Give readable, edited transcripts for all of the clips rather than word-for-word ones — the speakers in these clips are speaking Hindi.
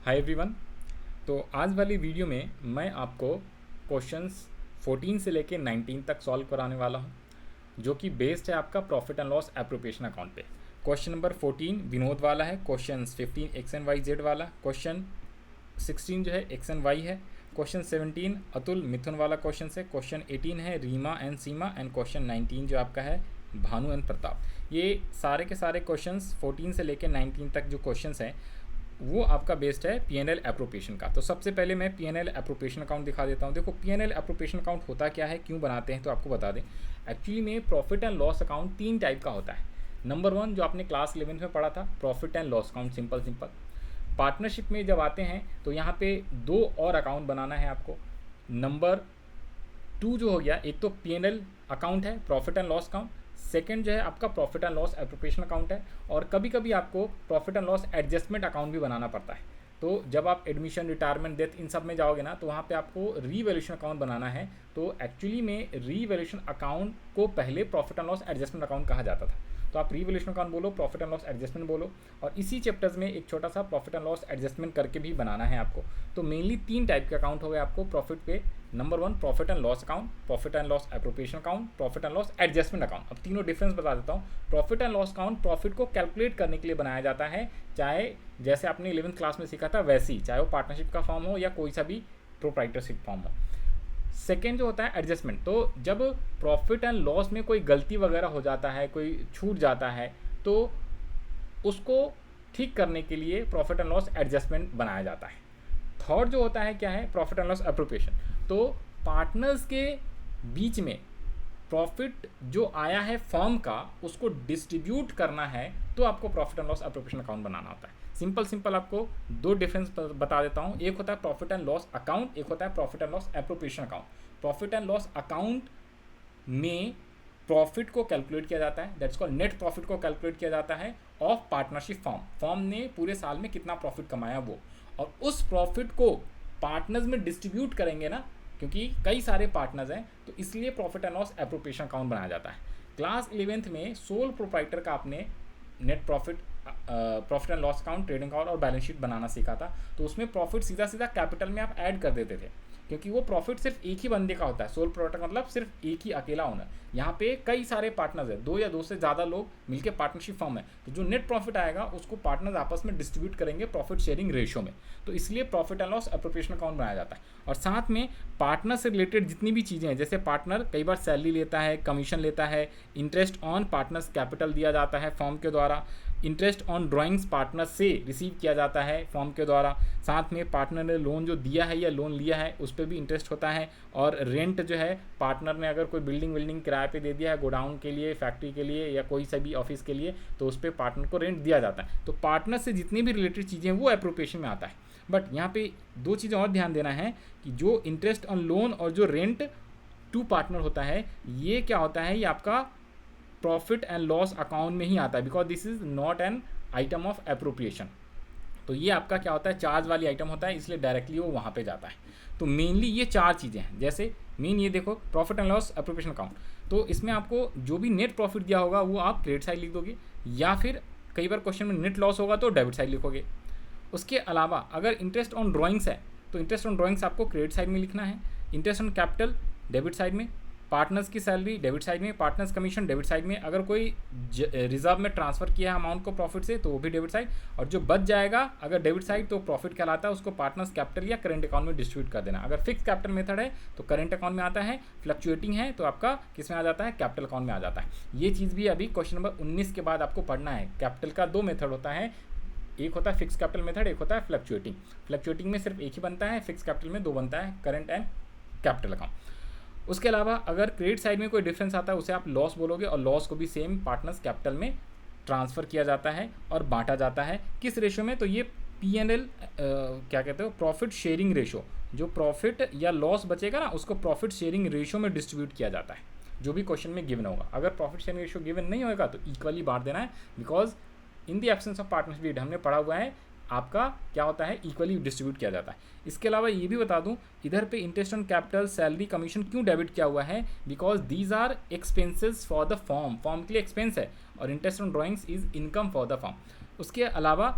Hi everyone. तो आज वाली वीडियो में मैं आपको क्वेश्चंस 14 से लेके 19 तक सॉल्व कराने वाला हूं, जो कि बेस्ड है आपका profit and loss appropriation account पे। क्वेश्चन नंबर 14 विनोद वाला है, question 15 X and Y Z वाला, क्वेश्चन 16 जो है एक्स एंड वाई है, क्वेश्चन 17 अतुल मिथुन वाला क्वेश्चन है, क्वेश्चन 18 है Reema and Seema, and question 19 जो आपका है भानु एंड प्रताप। ये सारे के सारे क्वेश्चंस 14 से लेकर 19 तक जो क्वेश्चंस हैं वो आपका बेस्ड है पीएनएल एप्रोप्रिएशन का। तो सबसे पहले मैं पीएनएल एप्रोप्रिएशन अकाउंट दिखा देता हूँ। देखो पीएनएल एप्रोप्रिएशन अकाउंट होता क्या है, क्यों बनाते हैं, तो आपको बता दें। एक्चुअली में profit and loss account 3 type का होता है। नंबर 1 जो आपने क्लास 11 में पढ़ा था, profit and loss account, simple. Partnership में जब आते हैं तो यहाँ पे 2 और अकाउंट बनाना है आपको। नंबर 2 जो हो गया, एक तो पीएनएल अकाउंट है, profit and loss account. Second जो है आपका profit and loss appropriation account है, और कभी कभी आपको profit and loss adjustment account भी बनाना पड़ता है। तो जब आप एडमिशन, रिटायरमेंट, डेथ इन सब में जाओगे ना, तो वहाँ पे आपको रीवैल्यूएशन अकाउंट बनाना है। तो एक्चुअली में रीवैल्यूएशन अकाउंट को पहले profit and loss adjustment account कहा जाता था। तो आप रीवैल्यूएशन अकाउंट बोलो, प्रॉफिट एंड लॉस एडजस्टमेंट बोलो, और इसी चैप्टर्स में एक छोटा सा प्रॉफिट एंड लॉस एडजस्टमेंट करके भी बनाना है आपको। तो मेनली 3 टाइप के अकाउंट हो गए आपको प्रॉफिट पे। Number 1 profit and loss account, profit and loss appropriation account, profit and loss adjustment account. अब तीनों डिफरेंस बता देता हूँ। Profit and loss account profit को कैलकुलेट करने के लिए बनाया जाता है, चाहे जैसे आपने 11th क्लास में सीखा था वैसे ही, चाहे वो पार्टनरशिप का फॉर्म हो या कोई सा भी प्रोप्राइटरशिप फॉर्म हो। सेकेंड जो होता है एडजस्टमेंट, तो जब प्रॉफिट एंड लॉस में कोई गलती वगैरह हो जाता है, कोई छूट जाता है, तो उसको ठीक करने के लिए प्रॉफिट एंड लॉस एडजस्टमेंट बनाया जाता है। थर्ड जो होता है क्या है, प्रॉफिट एंड लॉस एप्रोप्रिएशन। तो पार्टनर्स के बीच में प्रॉफिट जो आया है फर्म का, उसको डिस्ट्रीब्यूट करना है, तो आपको profit and loss appropriation account बनाना होता है। सिंपल आपको 2 डिफरेंस बता देता हूँ। एक होता है प्रॉफिट एंड लॉस अकाउंट, एक होता है profit and loss appropriation account. Profit and loss account में प्रॉफिट को कैलकुलेट किया जाता है, दैट्स कॉल्ड नेट प्रॉफिट को कैलकुलेट किया जाता है ऑफ पार्टनरशिप फॉर्म ने पूरे साल में कितना प्रॉफिट कमाया वो, और उस प्रॉफिट को पार्टनर्स में डिस्ट्रीब्यूट करेंगे ना, क्योंकि कई सारे पार्टनर्स हैं, तो इसलिए profit and loss appropriation account बनाया जाता है। क्लास 11th में सोल प्रोप्राइटर का आपने net profit, profit and loss account, trading account और बैलेंस शीट बनाना सीखा था। तो उसमें प्रॉफिट सीधा कैपिटल में आप ऐड कर देते थे, क्योंकि वो प्रॉफिट सिर्फ एक ही बंदे का होता है। सोल प्रोप्राइटर मतलब सिर्फ एक ही अकेला ओनर। यहाँ पे कई सारे पार्टनर्स हैं, 2 या 2 से ज़्यादा लोग मिलकर पार्टनरशिप फॉर्म है, तो जो नेट प्रॉफिट आएगा उसको पार्टनर्स आपस में डिस्ट्रीब्यूट करेंगे प्रॉफिट शेयरिंग रेशियो में। तो इसलिए profit and loss appropriation account बनाया जाता है। और साथ में पार्टनर से रिलेटेड जितनी भी चीज़ें हैं, जैसे पार्टनर कई बार सैलरी लेता है, कमीशन लेता है, इंटरेस्ट ऑन पार्टनर्स कैपिटल दिया जाता है फॉर्म के द्वारा, इंटरेस्ट ऑन ड्राइंग्स पार्टनर से रिसीव किया जाता है फॉर्म के द्वारा, साथ में पार्टनर ने लोन जो दिया है या लोन लिया है उस पर भी इंटरेस्ट होता है, और रेंट जो है पार्टनर ने अगर कोई बिल्डिंग किराए पे दे दिया है, गोडाउन के लिए, फैक्ट्री के लिए या कोई सा भी ऑफिस के लिए, तो उस पर पार्टनर को रेंट दिया जाता है। तो पार्टनर से जितनी भी रिलेटेड चीज़ें हैं वो एप्रोप्रिएशन में आता है। बट यहाँ पे 2 चीज़ें और ध्यान देना है कि जो इंटरेस्ट ऑन लोन और जो रेंट टू पार्टनर होता है, ये क्या होता है, ये आपका प्रॉफिट एंड लॉस अकाउंट में ही आता है, because this is not an item of appropriation. तो ये आपका क्या होता है, चार्ज वाली आइटम होता है, इसलिए डायरेक्टली वो वहाँ पे जाता है। तो मेनली ये 4 चीज़ें हैं। जैसे मेन ये देखो profit and loss appropriation account, तो इसमें आपको जो भी नेट प्रॉफिट दिया होगा वो आप क्रेडिट साइड लिख दोगे, या फिर कई बार क्वेश्चन में नेट लॉस होगा तो डेबिट साइड लिखोगे। उसके अलावा अगर इंटरेस्ट ऑन ड्राइंग्स है तो इंटरेस्ट ऑन ड्राइंग्स आपको क्रेडिट साइड में लिखना है, interest on capital debit side में, पार्टनर्स की सैलरी डेबिट साइड में, पार्टनर्स कमीशन डेबिट साइड में, अगर कोई रिजर्व में ट्रांसफर किया है अमाउंट को प्रॉफिट से तो वो भी डेबिट साइड, और जो बच जाएगा अगर डेबिट साइड तो प्रॉफिट कहलाता है, उसको पार्टनर्स कैपिटल या करेंट अकाउंट में डिस्ट्रीब्यूट कर देना। अगर फिक्स कैपिटल मेथड है तो करेंट अकाउंट में आता है, फ्लक्चुएटिंग है तो आपका किस में आ जाता है, कैपिटल अकाउंट में आ जाता है। ये चीज़ भी अभी क्वेश्चन नंबर 19 के बाद आपको पढ़ना है। कैपिटल का 2 मेथड होता है, एक होता है फिक्स कैपिटल मेथड, एक होता है फ्लक्चुएटिंग। फ्लक्चुएटिंग में सिर्फ एक ही बनता है, फिक्स कैपिटल में 2 बनता है, करेंट एंड कैपिटल अकाउंट। उसके अलावा अगर क्रेडिट साइड में कोई डिफरेंस आता है उसे आप लॉस बोलोगे, और लॉस को भी सेम पार्टनर्स कैपिटल में ट्रांसफ़र किया जाता है और बांटा जाता है। किस रेशो में, तो ये पीएनएल क्या कहते हो, प्रॉफिट शेयरिंग रेशो। जो प्रॉफिट या लॉस बचेगा ना उसको प्रॉफिट शेयरिंग रेशो में डिस्ट्रीब्यूट किया जाता है, जो भी क्वेश्चन में गिवन होगा। अगर प्रॉफिट शेयरिंग रेशो गिवन नहीं होगा तो इक्वली बांट देना है, because in the absence of partnership हमने पढ़ा हुआ है आपका क्या होता है, इक्वली डिस्ट्रीब्यूट किया जाता है। इसके अलावा ये भी बता दूं, इधर पे interest on capital, salary, commission क्यों डेबिट किया हुआ है, because these are expenses for the firm के लिए एक्सपेंस है, और interest on drawings is income for the firm. उसके अलावा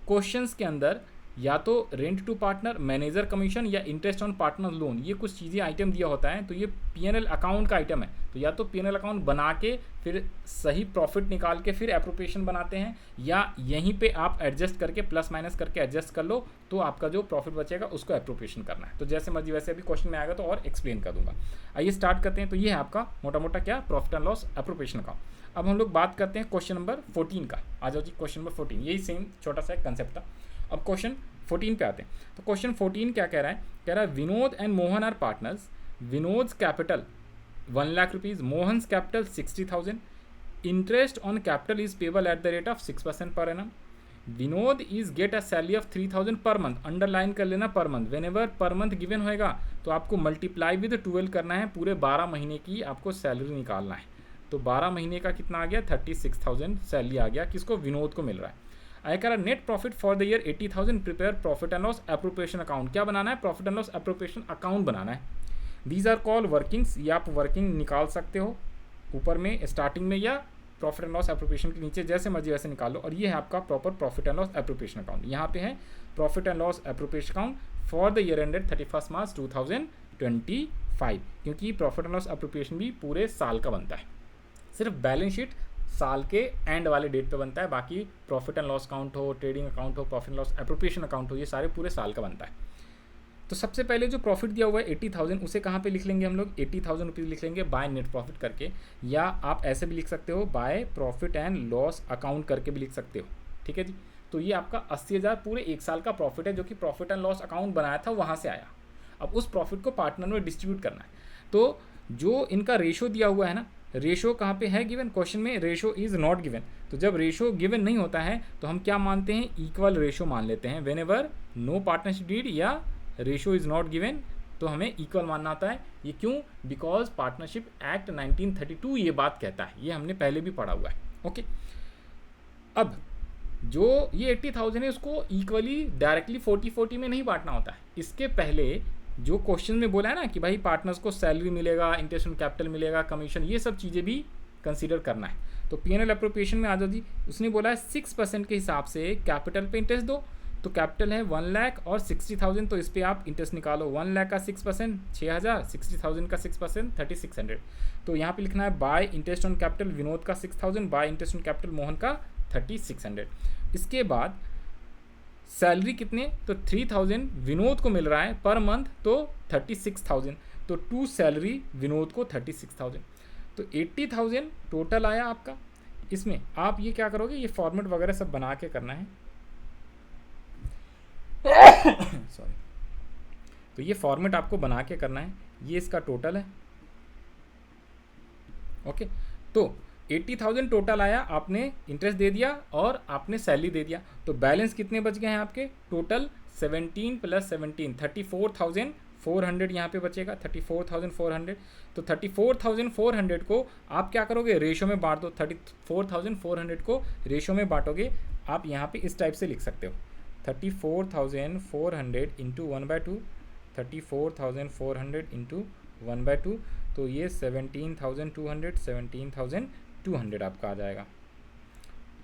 क्वेश्चंस के अंदर या तो rent to partner, manager commission या इंटरेस्ट ऑन पार्टनर लोन, ये कुछ चीज़ें आइटम दिया होता है। तो ये पीएनएल अकाउंट का आइटम है, तो या तो पीएनएल अकाउंट बना के फिर सही प्रॉफिट निकाल के फिर एप्रोप्रिएशन बनाते हैं, या यहीं पे आप एडजस्ट करके प्लस माइनस करके एडजस्ट कर लो, तो आपका जो प्रॉफिट बचेगा उसको एप्रोप्रिएशन करना है। तो जैसे मर्जी वैसे अभी क्वेश्चन में आएगा तो और एक्सप्लेन कर दूंगा। आइए स्टार्ट करते हैं। तो ये है आपका मोटा मोटा क्या, profit and loss appropriation account. अब हम लोग बात करते हैं क्वेश्चन नंबर 14 का। आ जाओ जी, क्वेश्चन नंबर 14, यही सेम छोटा सा कंसेप्ट था। अब क्वेश्चन 14 पे आते हैं। तो क्वेश्चन 14 क्या कह रहा है, कह रहा है Vinod and Mohan are partners, Vinod's capital 1 lakh rupees, Mohan's capital 60,000, interest on capital is payable at the rate of 6% per annum, Vinod is get a salary of 3,000 per month, underline कर लेना per month, whenever per month given होएगा तो आपको मल्टीप्लाई विद 12 करना है, पूरे 12 महीने की आपको सैलरी निकालना है। तो 12 महीने का कितना आ गया, 36,000 सैलरी आ गया, किसको, विनोद को मिल रहा है। आई कह रहा net profit for the year 80,000, prepare profit and loss appropriation account. क्या बनाना है, profit and loss appropriation account बनाना है। दीज आर कॉल वर्किंग्स, या आप वर्किंग निकाल सकते हो ऊपर में स्टार्टिंग में, या प्रॉफिट एंड लॉस एप्रोप्रिएशन के नीचे, जैसे मर्जी वैसे निकालो। और ये है आपका proper profit and loss appropriation account. यहाँ पे है profit and loss appropriation account for the year ended 31 March 2025, क्योंकि प्रॉफिट एंड लॉस एप्रोप्रिएशन भी पूरे साल का बनता है, सिर्फ बैलेंस शीट साल के एंड वाले डेट पे बनता है, बाकी प्रॉफिट एंड लॉस अकाउंट हो, ट्रेडिंग अकाउंट हो, profit and loss appropriation account हो, ये सारे पूरे साल का बनता है। तो सबसे पहले जो प्रॉफिट दिया हुआ है 80,000, उसे कहाँ पे लिख लेंगे हम लोग, 80,000 रुपीज़ लिख लेंगे बाय नेट प्रॉफिट करके, या आप ऐसे भी लिख सकते हो by profit and loss account करके भी लिख सकते हो। ठीक है जी। तो ये आपका 80,000 पूरे एक साल का प्रॉफिट है, जो कि प्रॉफिट एंड लॉस अकाउंट बनाया था वहाँ से आया। अब उस प्रॉफिट को पार्टनर में डिस्ट्रीब्यूट करना है। तो जो इनका रेशो दिया हुआ है ना, रेशो कहाँ पे है गिवन, क्वेश्चन में रेशो इज़ नॉट गिवन। तो जब रेशो गिवन नहीं होता है तो हम क्या मानते हैं, इक्वल रेशो मान लेते हैं। Whenever no partnership deed या रेशो इज़ नॉट गिवन तो हमें इक्वल मानना होता है। ये क्यों, बिकॉज पार्टनरशिप एक्ट 1932 ये बात कहता है, ये हमने पहले भी पढ़ा हुआ है। ओके, अब जो ये 80,000 है उसको इक्वली डायरेक्टली 40-40 में नहीं बांटना होता है। इसके पहले जो क्वेश्चन में बोला है ना कि भाई पार्टनर्स को सैलरी मिलेगा, इंटरेस्ट ऑन कैपिटल मिलेगा, कमीशन, ये सब चीज़ें भी कंसीडर करना है। तो पीएनएल एप्रोप्रिएशन में आ जाओ जी, उसने बोला है 6% के हिसाब से कैपिटल पे इंटरेस्ट दो। तो कैपिटल है 1 लाख और 60,000, तो इस पर आप इंटरेस्ट निकालो। 1 लाख का 6% 6,000, 60,000 का 6% 3600। तो यहाँ पे लिखना है bye interest on capital Vinod का 6,000, bye interest on capital Mohan का 3600। इसके बाद सैलरी कितने, तो 3,000 विनोद को मिल रहा है पर मंथ, तो 36,000, तो टू सैलरी विनोद को 36,000, तो 80,000 टोटल आया आपका। इसमें आप ये क्या करोगे, ये फॉर्मेट वगैरह सब बना के करना है सॉरी। तो ये फॉर्मेट आपको बना के करना है, ये इसका टोटल है। ओके, तो 80,000 टोटल आया, आपने इंटरेस्ट दे दिया और आपने सैलरी दे दिया, तो बैलेंस कितने बच गए हैं आपके, टोटल 17 + 17 34,400 यहाँ पे बचेगा, 34,400। तो 34,400 को आप क्या करोगे, रेशो में बांट दो। 34,400 को रेशो में बांटोगे आप, यहाँ पे इस टाइप से लिख सकते हो 34,400 इंटू 1/2, 34,400 इंटू 1/2, तो ये 17,200 आपका आ जाएगा,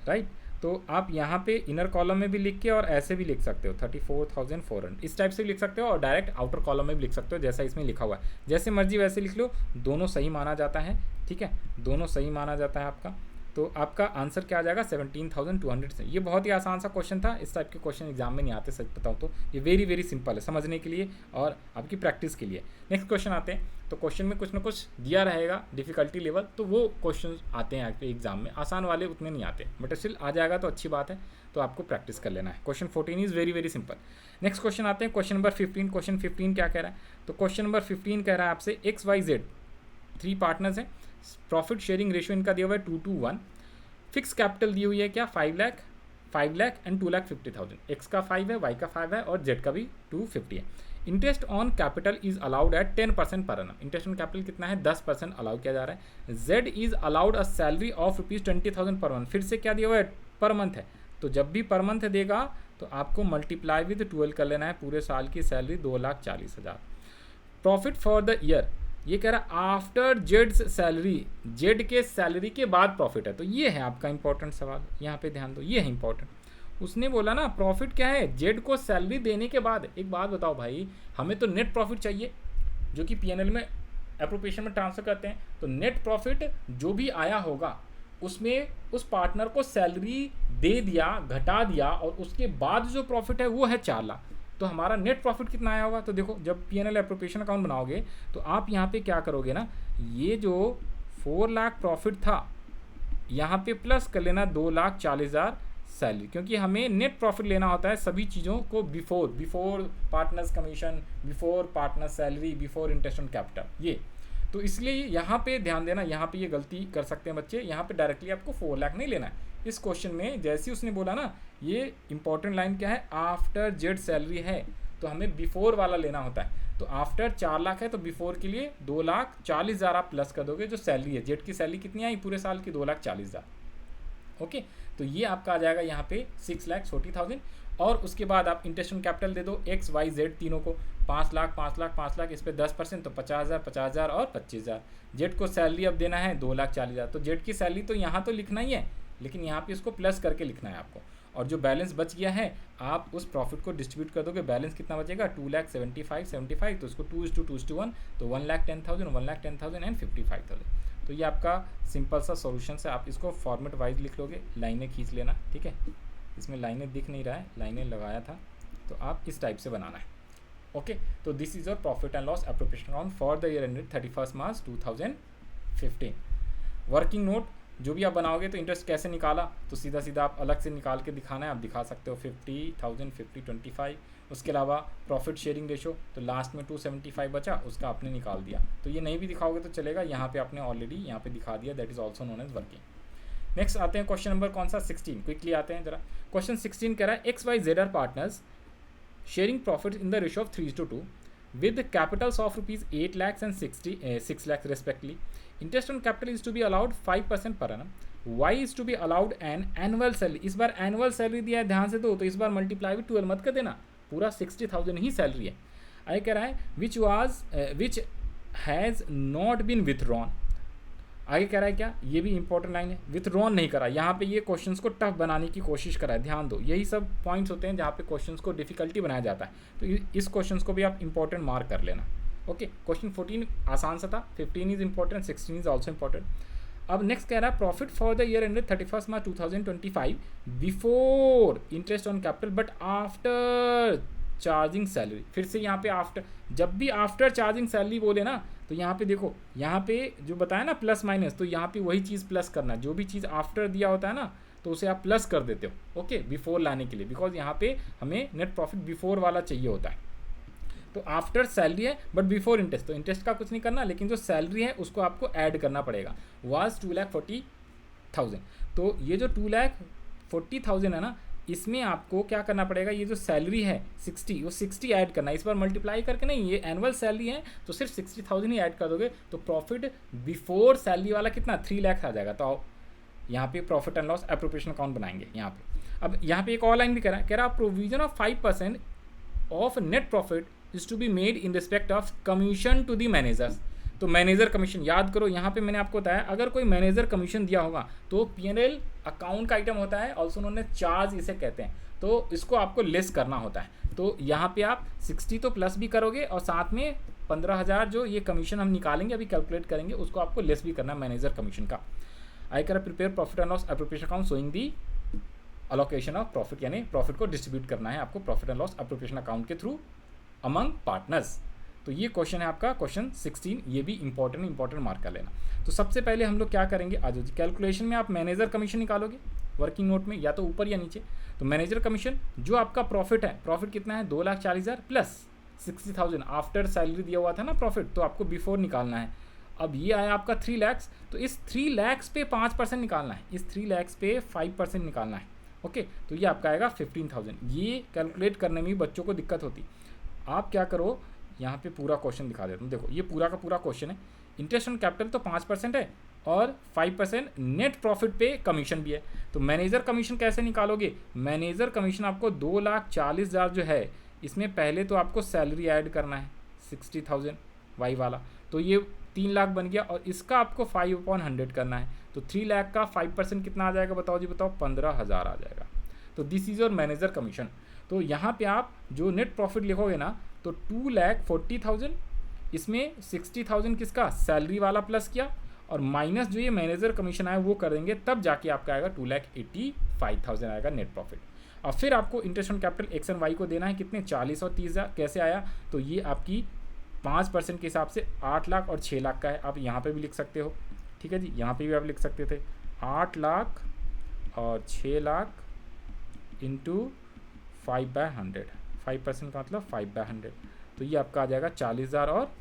राइट। तो आप यहाँ पे इनर कॉलम में भी लिख के और ऐसे भी लिख सकते हो 34,400, इस टाइप से भी लिख सकते हो, और डायरेक्ट आउटर कॉलम में भी लिख सकते हो जैसा इसमें लिखा हुआ है। जैसे मर्जी वैसे लिख लो, दोनों सही माना जाता है। ठीक है, दोनों सही माना जाता है आपका। तो आपका आंसर क्या आ जाएगा, 17,200 से। ये बहुत ही आसान सा क्वेश्चन था, इस टाइप के क्वेश्चन एग्जाम में नहीं आते, सच बताऊँ तो। ये वेरी वेरी सिंपल है समझने के लिए और आपकी प्रैक्टिस के लिए। नेक्स्ट क्वेश्चन आते हैं। तो क्वेश्चन में कुछ ना कुछ दिया रहेगा डिफ़िकल्टी लेवल, तो वो क्वेश्चन आते हैं आपके एग्जाम में, आसान वाले उतने नहीं आते, बट स्टिल आ जाएगा तो अच्छी बात है, तो आपको प्रैक्टिस कर लेना है। Question 14 is very very simple. Next question आते हैं, क्वेश्चन नंबर 15। क्वेश्चन 15 क्या कह रहा है, तो क्वेश्चन नंबर 15 कह रहा है आपसे XYZ 3 पार्टनर्स हैं, प्रॉफिट शेयरिंग रेशियो इनका दिया हुआ है 2:1। फिक्स कैपिटल दी हुई है क्या, 5 लाख एंड 2,50,000। एक्स का 5 है, वाई का 5 है और जेड का भी 250 है। Interest on capital is allowed at 10% पर annum। इंटरेस्ट ऑन कैपिटल कितना है, 10% अलाउ किया जा रहा है। Z is allowed a salary of ₹20,000 per month. फिर से क्या दिया हुआ है, पर मंथ है, तो जब भी पर मंथ देगा तो आपको मल्टीप्लाई विद 12 कर लेना है, पूरे साल की salary 2,40,000। Profit for the year, ये कह रहा है आफ्टर जेड्स सैलरी, जेड के सैलरी के बाद प्रॉफिट है, तो ये है आपका इंपॉर्टेंट सवाल, यहाँ पे ध्यान दो, ये है इंपॉर्टेंट। उसने बोला ना प्रॉफिट क्या है, जेड को सैलरी देने के बाद। एक बात बताओ भाई, हमें तो नेट प्रॉफिट चाहिए जो कि पीएनएल में एप्रोप्रिएशन में ट्रांसफर करते हैं। तो नेट प्रॉफिट जो भी आया होगा उसमें उस पार्टनर को सैलरी दे दिया, घटा दिया, और उसके बाद जो प्रॉफिट है वो है 4 लाख। तो हमारा नेट प्रॉफिट कितना आया होगा? तो देखो, जब पीएनएल एप्रोप्रिएशन अकाउंट बनाओगे तो आप यहाँ पे क्या करोगे ना, ये जो 4 लाख प्रॉफिट था यहाँ पे प्लस कर लेना 2,40,000 सैलरी, क्योंकि हमें नेट प्रॉफिट लेना होता है सभी चीज़ों को before partners commission, before partner salary, before interest on capital. ये तो इसलिए यहाँ पे ध्यान देना, यहाँ पे ये गलती कर सकते हैं बच्चे, यहाँ पे डायरेक्टली आपको 4 लाख नहीं लेना है। इस क्वेश्चन में जैसे ही उसने बोला ना, ये इंपॉर्टेंट लाइन क्या है, आफ्टर जेड सैलरी है, तो हमें बिफोर वाला लेना होता है। तो आफ्टर 4 लाख है तो बिफोर के लिए 2,40,000 आप प्लस कर दोगे, जो सैलरी है जेड की सैलरी कितनी आई पूरे साल की, 2,40,000। ओके, तो ये आपका आ जाएगा यहाँ पे 6,40,000, और उसके बाद आप इंटरेस्ट ऑन कैपिटल दे दो एक्स वाई जेड तीनों को, 5 लाख 5 लाख 5 लाख, इस पर 10% तो 50,000 50,000 और 25,000। जेड को सैलरी अब देना है 2,40,000, तो जेड की सैलरी तो यहाँ तो लिखना ही है, लेकिन यहाँ पे इसको प्लस करके लिखना है आपको। और जो बैलेंस बच गया है आप उस प्रॉफिट को डिस्ट्रीब्यूट कर दोगे। बैलेंस कितना बचेगा, 2,75,75, तो इसको 2:2:1, तो 1,10,000 1,10,000 एंड 55,000। तो ये आपका सिंपल सा सॉल्यूशन है। आप इसको फॉर्मेट वाइज लिख लोगे, लाइनें खींच लेना, ठीक है। इसमें लाइनें दिख नहीं रहा है, लाइनें लगाया था, तो आप इस टाइप से बनाना है। ओके, तो this is your profit and loss appropriation account for the year ended 31 March 2015। Working note जो भी आप बनाओगे, तो इंटरेस्ट कैसे निकाला, तो सीधा सीधा आप अलग से निकाल के दिखाना है, आप दिखा सकते हो 50,000 50 25। उसके अलावा प्रॉफिट शेयरिंग रेशो, तो लास्ट में 275 बचा, उसका आपने निकाल दिया। तो ये नहीं भी दिखाओगे तो चलेगा, यहाँ पे आपने ऑलरेडी यहाँ पे दिखा दिया, that is also known as working. Next आते हैं क्वेश्चन नंबर कौन सा, 16। क्विकली आते हैं जरा। क्वेश्चन 16 कह रहा है X Y Z are partners sharing profit in the ratio of 3:2 with capitals of rupees 8 lakhs and 6 lakhs respectively. Interest on capital is to be allowed 5% per annum. Y is to be allowed an annual salary. इस बार annual salary दिया है, ध्यान से दो, तो इस बार मल्टीप्लाई विथ 12 मत कर देना, पूरा 60,000 ही सैलरी है। आगे कह रहा है which has not been withdrawn. आगे कह रहा है क्या, ये भी इंपॉर्टेंट लाइन है, विथड्रॉन नहीं करा। यहाँ पे ये क्वेश्चंस को टफ बनाने की कोशिश करा है, ध्यान दो, यही सब पॉइंट्स होते हैं जहाँ पे क्वेश्चंस को डिफिकल्टी बनाया जाता है। तो इस क्वेश्चंस को भी आप इंपॉर्टेंट मार्क कर लेना। ओके, क्वेश्चन 14 आसान सा था, 15 is important, 16 is also important. अब नेक्स्ट कह रहा है profit for the year ended 31 March 2025 before interest on capital but after charging salary. फिर से यहाँ पे आफ्टर, जब भी आफ्टर चार्जिंग सैलरी बोले ना, तो यहाँ पे देखो, यहाँ पे जो बताया ना प्लस माइनस, तो यहाँ पे वही चीज़ प्लस करना, जो भी चीज़ आफ्टर दिया होता है ना तो उसे आप प्लस कर देते हो। ओके, बिफोर लाने के लिए, बिकॉज यहाँ पे हमें नेट प्रॉफिट बिफोर वाला चाहिए होता है। तो आफ्टर सैलरी है बट बिफोर इंटरेस्ट, तो इंटरेस्ट का कुछ नहीं करना, लेकिन जो सैलरी है उसको आपको ऐड करना पड़ेगा। वाज 2,40,000, तो ये जो 2,40,000 है ना, इसमें आपको क्या करना पड़ेगा, ये जो सैलरी है 60, वो 60 ऐड करना है। इस बार मल्टीप्लाई करके नहीं, ये एनुअल सैलरी है तो सिर्फ 60,000 ही ऐड कर दोगे, तो प्रॉफिट बिफोर सैलरी वाला कितना 3 लाख आ जाएगा। तो आओ यहाँ पे profit and loss appropriation account बनाएंगे यहाँ पे। अब यहाँ पे एक और लाइन भी कह रहा provision of 5% of net profit is to be made in respect of commission to the managers. तो मैनेजर कमीशन याद करो, यहाँ पे मैंने आपको बताया अगर कोई मैनेजर कमीशन दिया होगा तो पीएनएल अकाउंट का आइटम होता है, ऑल्सो उन्होंने चार्ज इसे कहते हैं, तो इसको आपको लेस करना होता है। तो यहाँ पे आप 60 तो प्लस भी करोगे और साथ में 15,000 जो ये कमीशन हम निकालेंगे अभी कैलकुलेट करेंगे, उसको आपको लेस भी करना है मैनेजर कमीशन का। आई कर prepare profit and loss appropriation account showing the allocation of profit, यानी प्रॉफिट को डिस्ट्रीब्यूट करना है आपको profit and loss appropriation account के थ्रू अमंग पार्टनर्स। तो ये क्वेश्चन है आपका क्वेश्चन 16, ये भी इंपॉर्टेंट मार्क कर लेना। तो सबसे पहले हम लोग क्या करेंगे, आज कैलकुलेशन में आप मैनेजर कमीशन निकालोगे वर्किंग नोट में, या तो ऊपर या नीचे। तो मैनेजर कमीशन जो आपका प्रॉफिट है, प्रॉफिट कितना है 2,40,000 प्लस 60,000 आफ्टर सैलरी दिया हुआ था ना प्रॉफिट, तो आपको बिफोर निकालना है। अब ये आया आपका 3 लाख, तो इस 3 लाख पे 5% निकालना है, इस 3 लाख पे 5% निकालना है। ओके, तो ये आपका आएगा 15,000। ये कैलकुलेट करने में बच्चों को दिक्कत होती। आप क्या करो, यहाँ पे पूरा क्वेश्चन दिखा देता हूँ, देखो ये पूरा का पूरा क्वेश्चन है। इंटरेस्ट ऑन कैपिटल तो 5% है और 5% नेट प्रॉफिट पे कमीशन भी है। तो मैनेजर कमीशन कैसे निकालोगे, मैनेजर कमीशन आपको 2,40,000 जो है, इसमें पहले तो आपको सैलरी ऐड करना है 60,000 वाई वाला, तो ये 3 लाख बन गया, और इसका आपको 5/100 करना है। तो 3 लाख का 5% कितना आ जाएगा, बताओ जी बताओ, 15,000 आ जाएगा। तो this is your manager commission. तो यहाँ पे आप जो नेट प्रॉफिट लिखोगे ना, तो 2,40,000, इसमें 60,000 किसका, सैलरी वाला प्लस किया, और माइनस जो ये मैनेजर कमीशन आया वो कर देंगे, तब जाके आपका आएगा 2,85,000 आएगा नेट प्रॉफिट। और फिर आपको interest on capital X and Y को देना है कितने, 40 और 30,000। कैसे आया, तो ये आपकी 5% के हिसाब से 8 लाख और 6 लाख का है। आप यहाँ पे भी लिख सकते हो, ठीक है जी, यहाँ पे भी आप लिख सकते थे 8 लाख और 6 लाख इंटू 5/100, 5% का मतलब 5/100, तो ये आपका आ जाएगा 40,000 और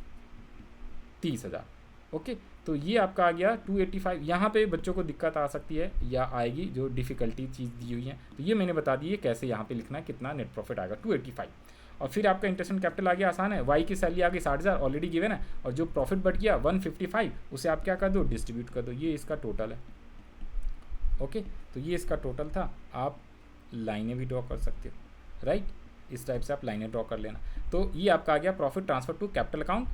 30,000। ओके, तो ये आपका आ गया 285। यहाँ पे बच्चों को दिक्कत आ सकती है या आएगी जो डिफ़िकल्टी चीज़ दी हुई है, तो ये मैंने बता दी है कैसे यहाँ पे लिखना है, कितना नेट प्रॉफिट आएगा 285। और फिर आपका इंटरेस्ट ऑन कैपिटल आ गया, आसान है, वाई की सैलरी आ गई 60,000 ऑलरेडी गिवन है, और जो प्रॉफिट बढ़ गया 155 उसे आप क्या कर दो, डिस्ट्रीब्यूट कर दो, ये इसका टोटल है। ओके, तो ये इसका टोटल था। आप लाइनें भी ड्रॉ कर सकते हो, राइट, इस टाइप से आप लाइनें ड्रॉ कर लेना। तो ये आपका आ गया profit transfer to capital account,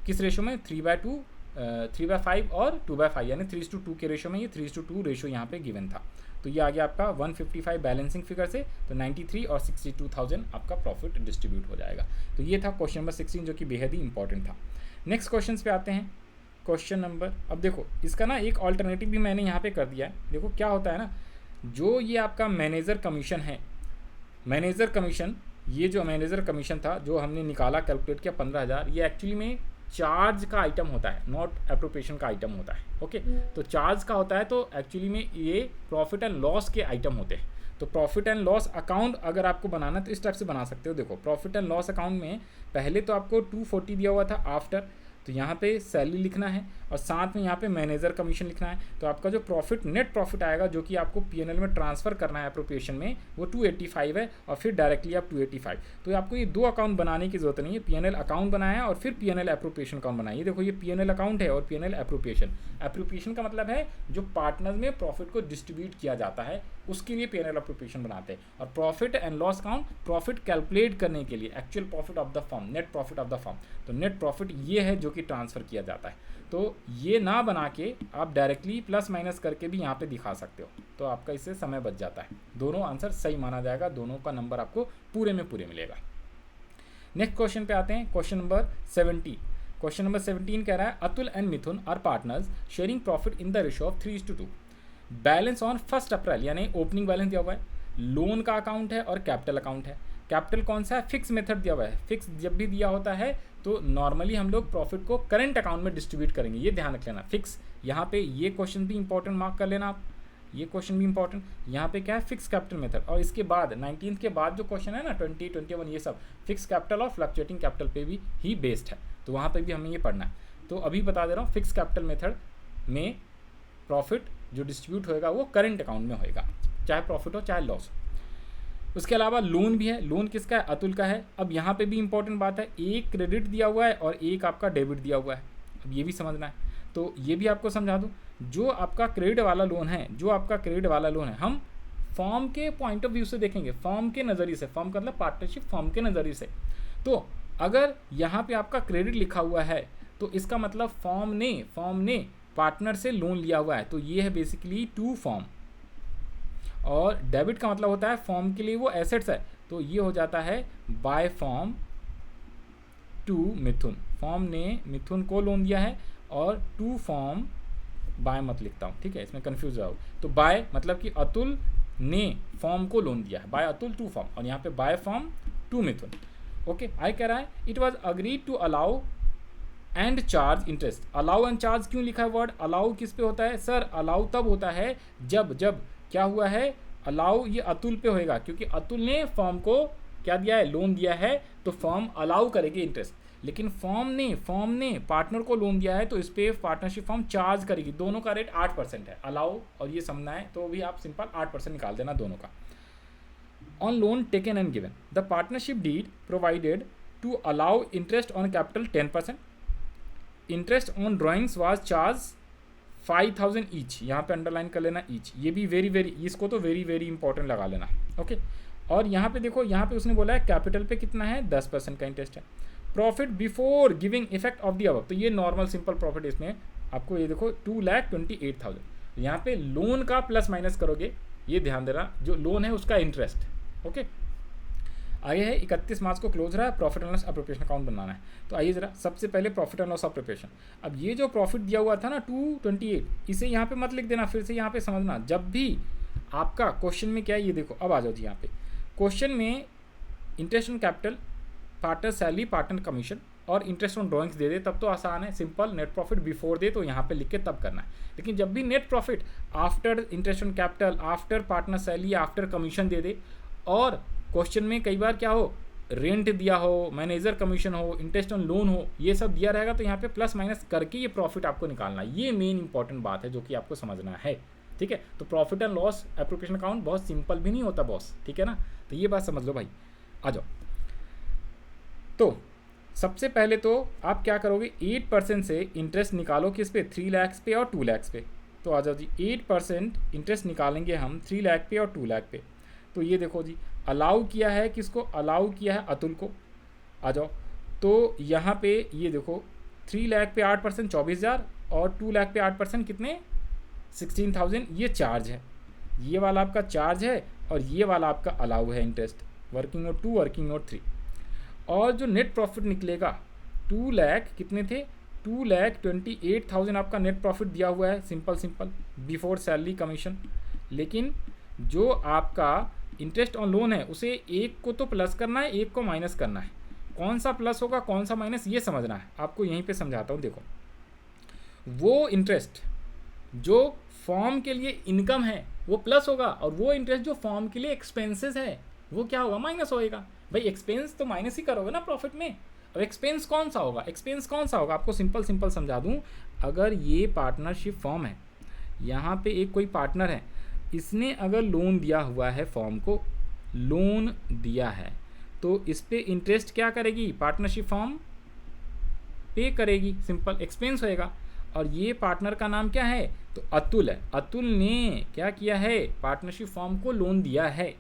किस रेशो में, 3/5 और 2/5, यानी 3:2 के रेशो में, ये 3:2 रेशो यहाँ पे गिवन था। तो ये आ गया आपका 155 बैलेंसिंग फिगर से, तो 93 और 62,000 आपका प्रॉफिट डिस्ट्रीब्यूट हो जाएगा। तो ये था क्वेश्चन नंबर 16 जो कि बेहद ही इंपॉर्टेंट था। नेक्स्ट क्वेश्चन पे आते हैं, क्वेश्चन नंबर, अब देखो इसका ना एक ऑल्टरनेटिव भी मैंने यहाँ पे कर दिया है। देखो क्या होता है ना, जो ये आपका मैनेजर कमीशन है, मैनेजर कमीशन, ये जो मैनेजर कमीशन था जो हमने निकाला, कैलकुलेट किया 15,000, ये एक्चुअली में चार्ज का आइटम होता है, नॉट एप्रोप्रिएशन का आइटम होता है। ओके, तो चार्ज का होता है, तो एक्चुअली में ये प्रॉफिट एंड लॉस के आइटम होते हैं। तो प्रॉफिट एंड लॉस अकाउंट अगर आपको बनाना तो इस टाइप से बना सकते हो। देखो प्रॉफिट एंड लॉस अकाउंट में पहले तो आपको 240 दिया हुआ था आफ्टर, तो यहाँ पे सैलरी लिखना है और साथ में यहाँ पे मैनेजर कमीशन लिखना है। तो आपका जो प्रॉफिट, नेट प्रॉफिट आएगा जो कि आपको पीएनएल में ट्रांसफ़र करना है एप्रोप्रिएशन में, वो 285 है, और फिर डायरेक्टली आप 285। तो आपको ये दो अकाउंट बनाने की जरूरत नहीं है, पीएनएल अकाउंट बनाया और फिर पीएनएल एप्रोप्रिएशन अकाउंट बनाइए। देखो ये पीएनएल अकाउंट है और पीएनएल एप्रोप्रिएशन, एप्रोप्रिएशन का मतलब है जो पार्टनर्स में प्रॉफिट को डिस्ट्रीब्यूट किया जाता है उसके लिए पीएनएल एप्रोप्रिएशन बनाते हैं। और profit and loss account profit calculate करने के लिए, actual profit of the firm, net profit of the firm. तो नेट प्रॉफिट ये है जो कि ट्रांसफ़र किया जाता है। तो ये ना बना के आप डायरेक्टली प्लस माइनस करके भी यहाँ पे दिखा सकते हो, तो आपका इससे समय बच जाता है। दोनों आंसर सही माना जाएगा, दोनों का नंबर आपको पूरे में पूरे मिलेगा। नेक्स्ट क्वेश्चन पे आते हैं, क्वेश्चन नंबर 17। क्वेश्चन नंबर 17 कह रहा है, Atul and Mithun are partners sharing profit in the ratio of 3:2। Balance on 1 April, यानी ओपनिंग बैलेंस दिया हुआ है, लोन का अकाउंट है और कैपिटल अकाउंट है। कैपिटल कौन सा है, फिक्स मेथड दिया हुआ है। फिक्स जब भी दिया होता है तो नॉर्मली हम लोग प्रॉफिट को करंट अकाउंट में डिस्ट्रीब्यूट करेंगे, ये ध्यान रख लेना। फिक्स, यहाँ पे ये क्वेश्चन भी इंपॉर्टेंट मार्क कर लेना आप, ये क्वेश्चन भी इंपॉर्टेंट। यहाँ पे क्या है, फिक्स कैपिटल मेथड, और इसके बाद 19 के बाद जो क्वेश्चन है ना 20, 21, ये सब फिक्स कैपिटल और फ्लक्चुएटिंग कैपिटल पे भी ही बेस्ड है, तो वहाँ पे भी हमें ये पढ़ना है। तो अभी बता दे रहा हूँ, फिक्स कैपिटल मेथड में प्रॉफिट जो डिस्ट्रीब्यूट होएगा वो करंट अकाउंट में होएगा, चाहे प्रॉफिट हो चाहे लॉस। उसके अलावा लोन भी है, लोन किसका है, अतुल का है। अब यहाँ पे भी इंपॉर्टेंट बात है, एक क्रेडिट दिया हुआ है और एक आपका डेबिट दिया हुआ है, अब ये भी समझना है। तो ये भी आपको समझा दूँ, जो आपका क्रेडिट वाला लोन है, जो आपका क्रेडिट वाला लोन है, हम फॉर्म के पॉइंट ऑफ व्यू से देखेंगे, फॉर्म के नज़रिए से, फॉर्म का मतलब पार्टनरशिप फॉर्म के नज़रिए से। तो अगर यहाँ पे आपका क्रेडिट लिखा हुआ है तो इसका मतलब फॉर्म ने पार्टनर से लोन लिया हुआ है, तो ये है बेसिकली टू फॉर्म। और डेबिट का मतलब होता है फॉर्म के लिए वो एसेट्स है, तो ये हो जाता है by firm to Mithun. Firm ने मिथुन को लोन दिया है और टू फॉर्म, बाय मत लिखता हूँ, ठीक है, इसमें कंफ्यूज रहो। तो बाय मतलब कि अतुल ने फॉर्म को लोन दिया है, बाय अतुल टू फॉर्म, और यहाँ पे by firm to Mithun. Okay, आई कह रहा है it was agreed to allow and charge interest. Allow and charge क्यों लिखा है वर्ड, अलाउ किस पे होता है सर, अलाउ तब होता है जब क्या हुआ है, अलाउ ये अतुल पे होएगा, क्योंकि अतुल ने फॉर्म को क्या दिया है, लोन दिया है, तो फॉर्म अलाउ करेगी इंटरेस्ट। लेकिन फॉर्म ने पार्टनर को लोन दिया है तो इस पर पार्टनरशिप फॉर्म चार्ज करेगी। दोनों का रेट 8% है, अलाउ और ये समझना है तो भी आप सिंपल 8% निकाल देना दोनों का। On loan taken and given, the partnership deed provided to allow interest on capital 10%, interest on drawings was charge 5,000 each, यहाँ पे अंडरलाइन कर लेना ईच, ये भी वेरी इसको तो वेरी इंपॉर्टेंट लगा लेना। ओके, और यहाँ पे देखो, यहाँ पे उसने बोला है कैपिटल पे कितना है, 10% का इंटरेस्ट है। Profit before giving effect of the above, तो ये नॉर्मल सिंपल प्रॉफिट, इसमें आपको ये देखो 2,28,000, यहाँ पे लोन का प्लस माइनस करोगे ये ध्यान देना, जो लोन है उसका इंटरेस्ट। ओके, आगे है 31 मार्च को क्लोज रहा है, profit and loss appropriation account बनाना है। तो आइए जरा सबसे पहले प्रॉफिट एंड लॉस एप्रोप्रिएशन। अब ये जो प्रॉफिट दिया हुआ था ना 228, इसे यहाँ पे मत लिख देना, फिर से यहाँ पे समझना। जब भी आपका क्वेश्चन में क्या है, ये देखो, अब आ जाओ जी यहाँ पे क्वेश्चन में interest on capital, partner salary, partner commission और इंटरेस्ट ऑन ड्रॉइंग्स दे दे तब तो आसान है, simple. Net profit before they तो यहाँ पे लिख के तब करना है। लेकिन जब भी net profit after interest on capital, after partner salary, after commission दे दे, और क्वेश्चन में कई बार क्या हो, रेंट दिया हो, मैनेजर कमीशन हो, इंटरेस्ट ऑन लोन हो, ये सब दिया रहेगा, तो यहाँ पे प्लस माइनस करके ये प्रॉफिट आपको निकालना है। ये मेन इंपॉर्टेंट बात है जो कि आपको समझना है, ठीक है। तो profit and loss appropriation account बहुत सिंपल भी नहीं होता बॉस, ठीक है ना। तो ये बात समझ लो भाई। आ जाओ, तो सबसे पहले तो आप क्या करोगे, 8% से इंटरेस्ट निकालो किस पे, 3 लाख पे और 2 लाख पे। तो आ जाओ जी, 8% इंटरेस्ट निकालेंगे हम 3 लाख पे और 2 लाख पे। तो ये देखो जी, अलाउ किया है किसको, अलाउ किया है अतुल को। आ जाओ, तो यहाँ पे ये देखो 3 लाख पे 8% 24,000 और 2 लाख पे 8% कितने 16,000, ये चार्ज है, ये वाला आपका चार्ज है और ये वाला आपका अलाउ है interest, working note 2, working note 3। और जो नेट प्रॉफिट निकलेगा 2 लाख कितने थे, 2,28,000 आपका नेट प्रॉफिट दिया हुआ है, सिंपल बिफोर सैलरी कमीशन। लेकिन जो आपका इंटरेस्ट ऑन लोन है उसे एक को तो प्लस करना है, एक को माइनस करना है। कौन सा प्लस होगा कौन सा माइनस, ये समझना है आपको, यहीं पे समझाता हूँ। देखो, वो इंटरेस्ट जो फॉर्म के लिए इनकम है वो प्लस होगा, और वो इंटरेस्ट जो फॉर्म के लिए एक्सपेंसेस है वो क्या होगा, माइनस होएगा। भाई एक्सपेंस तो माइनस ही करोगे ना प्रॉफिट में। अब एक्सपेंस कौन सा होगा, एक्सपेंस कौन सा होगा, आपको सिंपल समझा दूँ। अगर ये पार्टनरशिप फॉर्म है, यहाँ पे एक कोई पार्टनर है, इसने अगर लोन दिया हुआ है, फॉर्म को लोन दिया है, तो इस पर इंटरेस्ट क्या करेगी, पार्टनरशिप फॉर्म पे करेगी, सिंपल एक्सपेंस होएगा। और ये पार्टनर का नाम क्या है, तो अतुल है। अतुल ने क्या किया है, पार्टनरशिप फॉर्म को लोन दिया है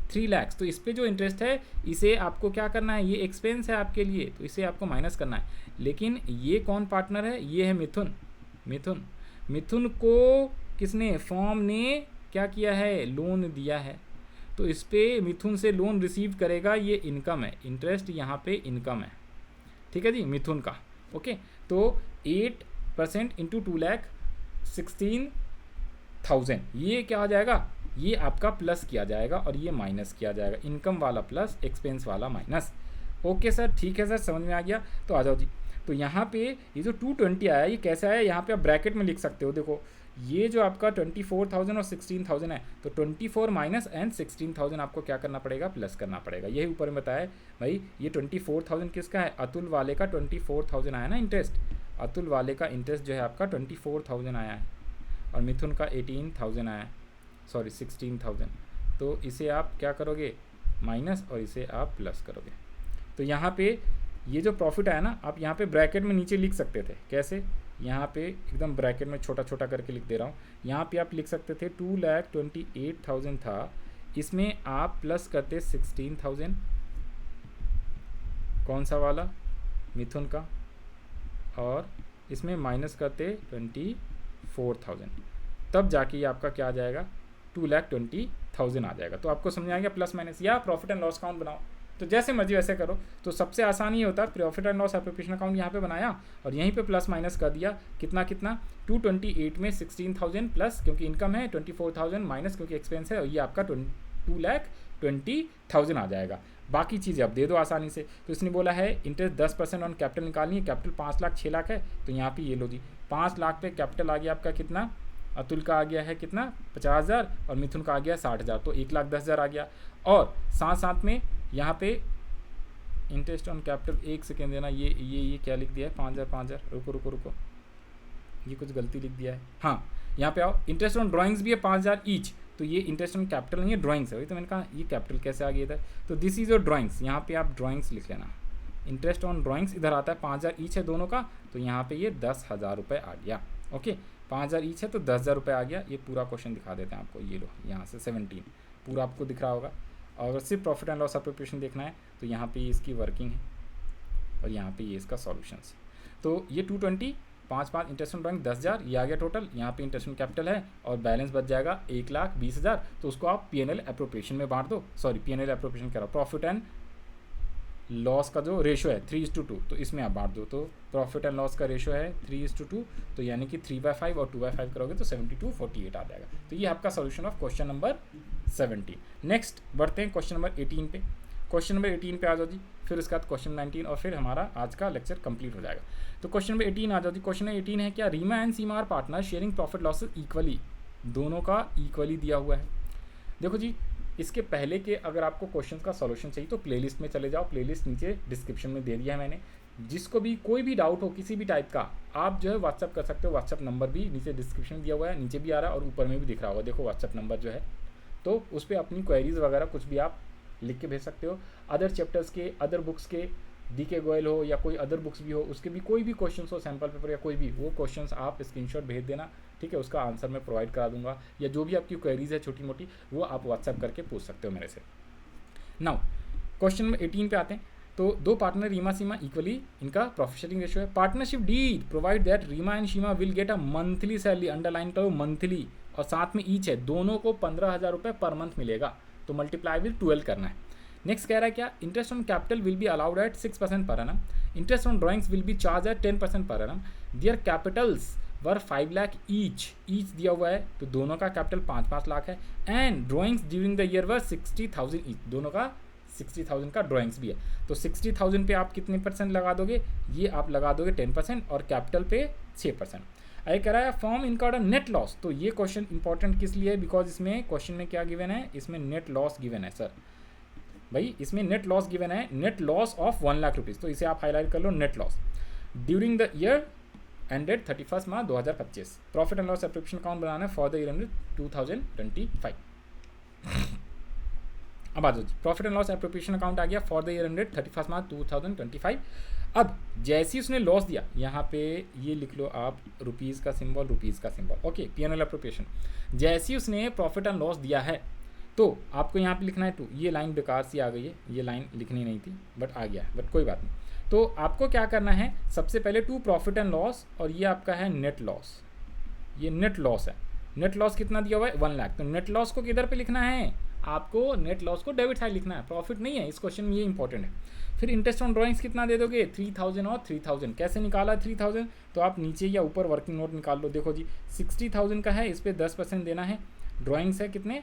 3 लाख। तो इस पे जो इंटरेस्ट है इसे आपको क्या करना है, ये एक्सपेंस है आपके लिए, तो इसे आपको माइनस करना है। लेकिन ये कौन पार्टनर है, ये है मिथुन। मिथुन को किसने, फॉर्म ने क्या किया है, लोन दिया है, तो इस पे मिथुन से लोन रिसीव करेगा, ये इनकम है, इंटरेस्ट यहाँ पे इनकम है, ठीक है जी, मिथुन का। ओके, तो 8% इंटू 2 लाख 16,000, ये क्या आ जाएगा, ये आपका प्लस किया जाएगा और ये माइनस किया जाएगा, इनकम वाला प्लस एक्सपेंस वाला माइनस। ओके सर, ठीक है सर, समझ में आ गया। तो आ जाओ जी, तो यहाँ पे ये जो 220 आया, ये कैसे आया, यहाँ पे आप ब्रैकेट में लिख सकते हो। देखो, ये जो आपका 24,000 और 16,000 है, तो 24 माइनस एंड 16,000 आपको क्या करना पड़ेगा, प्लस करना पड़ेगा। यही ऊपर में बताया भाई, ये 24,000 किसका है, अतुल वाले का 24,000 आया ना इंटरेस्ट, अतुल वाले का इंटरेस्ट जो है आपका 24,000 आया है, और मिथुन का 18,000 आया है, सॉरी 16,000। तो इसे आप क्या करोगे, माइनस, और इसे आप प्लस करोगे। तो यहाँ पे ये जो प्रॉफिट आया ना, आप यहाँ पे ब्रैकेट में नीचे लिख सकते थे, कैसे, यहाँ पे एकदम ब्रैकेट में छोटा छोटा करके लिख दे रहा हूँ। यहाँ पे आप लिख सकते थे 2,28,000 था, इसमें आप प्लस करते 16,000, कौन सा वाला, मिथुन का, और इसमें माइनस करते 24,000, तब जाके ये आपका क्या आ जाएगा, 2,20,000 आ जाएगा। तो आपको समझ आ गया प्लस माइनस, या प्रॉफिट एंड लॉस अकाउंट बनाओ, तो जैसे मर्जी वैसे करो। तो सबसे आसान ये होता है, profit and loss appropriation account यहाँ पे बनाया और यहीं पे प्लस माइनस कर दिया, कितना 228 में 16,000 प्लस क्योंकि इनकम है, 24,000 माइनस क्योंकि एक्सपेंस है, और ये आपका 2,20,000 आ जाएगा। बाकी चीज़ें अब दे दो आसानी से। तो इसने बोला है इंटरेस्ट 10% ऑन कैपिटल निकालनी है, कैपिटल 5 लाख 6 लाख है, तो यहाँ पे ये लो जी, 5 लाख पे कैपिटल आ गया आपका कितना, अतुल का आ गया है कितना 50,000 और मिथुन का आ गया 60,000, तो 1,10,000 आ गया। और साथ साथ में यहाँ पे इंटरेस्ट ऑन कैपिटल, एक सेकेंड देना, ये क्या लिख दिया है, 5,000, रुको, ये कुछ गलती लिख दिया है। हाँ, यहाँ पे आओ, इंटरेस्ट ऑन ड्राइंग्स भी है 5,000 ईच, तो ये इंटरेस्ट ऑन कैपिटल नहीं है, ड्राइंग्स है। वही तो मैंने कहा ये कैपिटल कैसे आ गया इधर, तो दिस इज योर ड्राइंग्स, यहाँ पे आप ड्राइंग्स लिख लेना। इंटरेस्ट ऑन ड्राइंग्स इधर आता है, 5,000 ईच है दोनों का, तो यहाँ पे ये 10,000 रुपये आ गया। ओके, 5,000 ईच है तो 10,000 रुपये आ गया। ये पूरा क्वेश्चन दिखा देते हैं आपको, ये लो यहाँ से 17 पूरा आपको दिख रहा होगा। और अगर सिर्फ प्रॉफिट एंड लॉस एप्रोप्रिएशन देखना है तो यहाँ पे इसकी वर्किंग है और यहाँ पे ये इसका सॉल्यूशंस। तो ये 220 5 इंटरेस्ट ऑन ड्राइंग 10,000, ये आ गया टोटल। यहाँ पे इंटरेस्ट ऑन कैपिटल है और बैलेंस बच जाएगा 1,20,000। तो उसको आप P&L एप्रोप्रिएशन में बांट दो, सॉरी P&L एप्रोप्रिएशन करो, प्रॉफिट एंड लॉस का जो रेशो है 3:2, तो इसमें आप बांट दो। तो प्रॉफिट एंड लॉस का रेशो है 3:2, तो यानी कि 3/5 और 2/5 करोगे तो 72/48 आ जाएगा। तो ये आपका solution of question number 17। Next बढ़ते हैं क्वेश्चन नंबर 18 पे। क्वेश्चन नंबर 18 पे आ जाओ जी, फिर उसके बाद क्वेश्चन 19 और फिर हमारा आज का लेक्चर कंप्लीट हो जाएगा। तो क्वेश्चन नंबर 18 आ जाओ जी। क्वेश्चन नंबर 18 है क्या Reema and Seema are partner sharing profit losses equally, दोनों का इक्वली दिया हुआ है। देखो जी, इसके पहले के अगर आपको क्वेश्चंस का सॉल्यूशन चाहिए तो प्लेलिस्ट में चले जाओ, प्लेलिस्ट नीचे डिस्क्रिप्शन में दे दिया है मैंने। जिसको भी कोई भी डाउट हो किसी भी टाइप का, आप जो है व्हाट्सअप कर सकते हो। व्हाट्सअप नंबर भी नीचे डिस्क्रिप्शन में दिया हुआ है, नीचे भी आ रहा है और ऊपर में भी दिख रहा होगा, देखो व्हाट्सअप नंबर जो है। तो उस पर अपनी क्वेरीज वगैरह कुछ भी आप लिख के भेज सकते हो। अदर चैप्टर्स के, अदर बुक्स के, DK गोयल हो या कोई अदर बुक्स भी हो, उसके भी कोई भी क्वेश्चंस हो, सैम्पल पेपर या कोई भी, वो क्वेश्चंस आप स्क्रीनशॉट भेज देना, ठीक है। उसका आंसर मैं प्रोवाइड करा दूंगा, या जो भी आपकी क्वेरीज है छोटी मोटी वो आप व्हाट्सअप करके पूछ सकते हो मेरे से। नाउ क्वेश्चन नंबर 18 पे आते हैं। तो दो पार्टनर रीमा सीमा इक्वली, इनका प्रॉफिट शेयरिंग रेशियो है। Partnership deed provide that Reema and Seema will get a monthly salary, underline करो मंथली, और साथ में ईच है, दोनों को 15,000 रुपये पर मंथ मिलेगा। तो मल्टीप्लाई विद 12 करना है। नेक्स्ट कह रहा है क्या, interest on capital will be allowed at 6% per annum, interest on drawings will be charge at 10% per annum, their capitals were 5 lakh each दिया हुआ है, तो दोनों का कैपिटल 5-5 लाख है। And drawings during the year were 60,000 each, दोनों का 60,000 का ड्राइंग्स भी है। तो 60,000 पे आप कितने % लगा दोगे, ये आप लगा दोगे 10% और कैपिटल पे 6%। आगे कह रहा है फॉर्म इनका नेट लॉस। तो ये क्वेश्चन इंपॉर्टेंट किस लिए है, बिकॉज इसमें क्वेश्चन में क्या गिवन है, इसमें नेट लॉस गिवन है सर भाई, इसमें नेट लॉस गिवन है, net loss of 1 lakh rupees. तो इसे आप हाईलाइट कर लो, net loss during the year ended 31 March 2025। Profit and loss appropriation account बनाना है फॉर द ईयर एंडेड 2025। अब आ जाओ, profit and loss appropriation account आ गया for the year ended 31 March 2025। अब जैसे ही उसने लॉस दिया, यहाँ पे ये लिख लो आप रुपीज़ का सिंबल, रुपीज़ का सिंबल, ओके, P&L एप्रोप्रिएशन। जैसे ही उसने प्रॉफिट एंड लॉस दिया है तो आपको यहाँ पे लिखना है 2। ये लाइन बेकार सी आ गई है, ये लाइन लिखनी नहीं थी बट आ गया है, बट कोई बात नहीं। तो आपको क्या करना है, सबसे पहले 2 प्रॉफिट एंड लॉस, और ये आपका है नेट लॉस, ये नेट लॉस है। नेट लॉस कितना दिया हुआ है 1 लाख, तो नेट लॉस को किधर पे लिखना है, आपको नेट लॉस को डेबिट साइड लिखना है, प्रॉफिट नहीं है। इस क्वेश्चन में ये इंपॉर्टेंट है। फिर इंटरेस्ट ऑन ड्राइंग्स कितना दे दोगे, 3,000 और 3,000। कैसे निकाला 3,000, तो आप नीचे या ऊपर वर्किंग नोट निकाल लो। देखो जी 60,000 का है, इस पर 10% देना है। ड्राइंग्स है कितने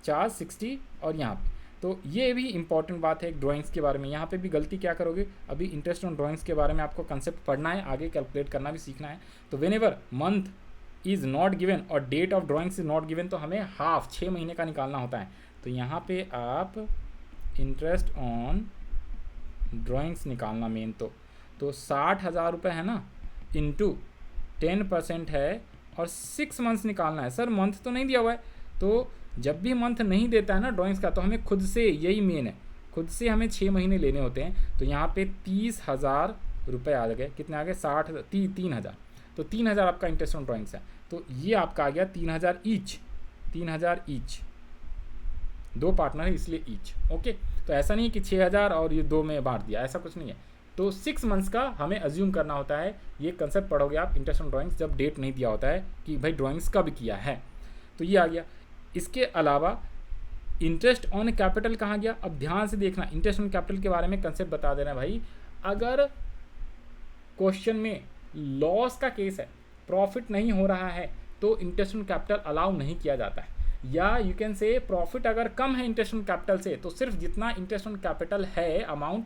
4, 60 और यहाँ पे, तो ये भी इंपॉर्टेंट बात है ड्राइंग्स के बारे में। यहाँ पे भी गलती क्या करोगे, अभी इंटरेस्ट ऑन ड्राइंग्स के बारे में आपको कंसेप्ट पढ़ना है, आगे कैलकुलेट करना भी सीखना है। तो whenever month is not given और date of drawings is not given, तो हमें हाफ 6 महीने का निकालना होता है। तो यहाँ पे आप इंटरेस्ट ऑन ड्राइंग्स निकालना मेन, तो 60,000 रुपये है ना, इंटू 10% है और 6 मंथ्स निकालना है। सर मंथ तो नहीं दिया हुआ है, तो जब भी मंथ नहीं देता है ना ड्राइंग्स का, तो हमें खुद से, यही मेन है, खुद से हमें 6 महीने लेने होते हैं। तो यहाँ पे 30,000 रुपये आ गए, कितने आ गए 3,000। तो 3,000 आपका इंटरेस्ट ऑन ड्राइंग्स है, तो ये आपका आ गया 3,000 ईच, 2 पार्टनर है इसलिए ईच, ओके। तो ऐसा नहीं कि 6,000 और ये 2 में बांट दिया, ऐसा कुछ नहीं है। तो 6 मंथ्स का हमें अज्यूम करना होता है। ये कंसेप्ट पढ़ोगे आप इंटरेस्ट ऑन ड्राइंग्स, जब डेट नहीं दिया होता है कि भाई ड्राइंग्स कब किया है, तो ये आ गया। इसके अलावा इंटरेस्ट ऑन कैपिटल कहाँ गया, अब ध्यान से देखना, इंटरेस्ट ऑन कैपिटल के बारे में कंसेप्ट बता देना भाई। अगर क्वेश्चन में लॉस का केस है, प्रॉफिट नहीं हो रहा है, तो इंटरेस्ट ऑन कैपिटल अलाउ नहीं किया जाता है। या यू कैन से प्रॉफिट अगर कम है इंटरेस्ट ऑन कैपिटल से, तो सिर्फ जितना इंटरेस्ट ऑन कैपिटल है अमाउंट,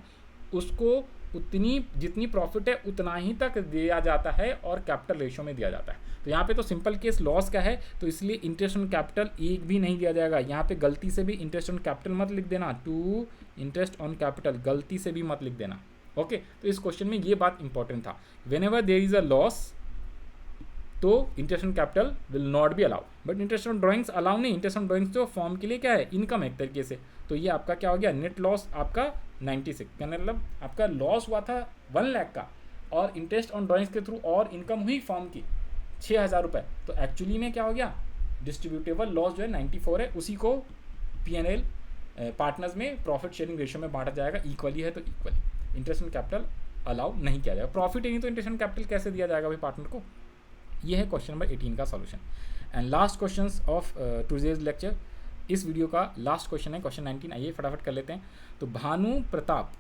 उसको उतनी जितनी प्रॉफिट है उतना ही तक दिया जाता है और कैपिटल रेशियो में दिया जाता है। तो यहाँ पे तो सिंपल केस लॉस का है, तो इसलिए इंटरेस्ट ऑन कैपिटल एक भी नहीं दिया जाएगा। यहाँ पे गलती से भी इंटरेस्ट ऑन कैपिटल मत लिख देना, टू इंटरेस्ट ऑन कैपिटल गलती से भी मत लिख देना, ओके। तो इस क्वेश्चन में ये बात इंपॉर्टेंट था, whenever there is a loss तो interest on capital will not be allow, but interest on drawings allow नहीं। इंटरेस्ट ऑन ड्राइंग्स तो फॉर्म के लिए क्या है, इनकम एक तरीके से। तो ये आपका क्या हो गया, नेट लॉस आपका 96, मतलब आपका लॉस हुआ था 1 लाख का, और इंटरेस्ट ऑन ड्राइंग्स के थ्रू और इनकम हुई फॉर्म की 6,000 रुपये। तो एक्चुअली में क्या हो गया, डिस्ट्रीब्यूटेबल लॉस जो है 94 है, उसी को P&L पार्टनर्स में प्रॉफिट शेयरिंग रेशियो में बांटा जाएगा, इक्वली है तो equally. Interest on capital allow नहीं किया जाएगा। प्रॉफिट ही नहीं तो इंटरेस्ट ऑन कैपिटल कैसे दिया जाएगा भाई पार्टनर को। ये है क्वेश्चन नंबर 18 का solution. And last question of today's lecture, इस वीडियो का लास्ट क्वेश्चन है क्वेश्चन 19। आइए फटाफट कर लेते हैं। तो Bhanu Pratap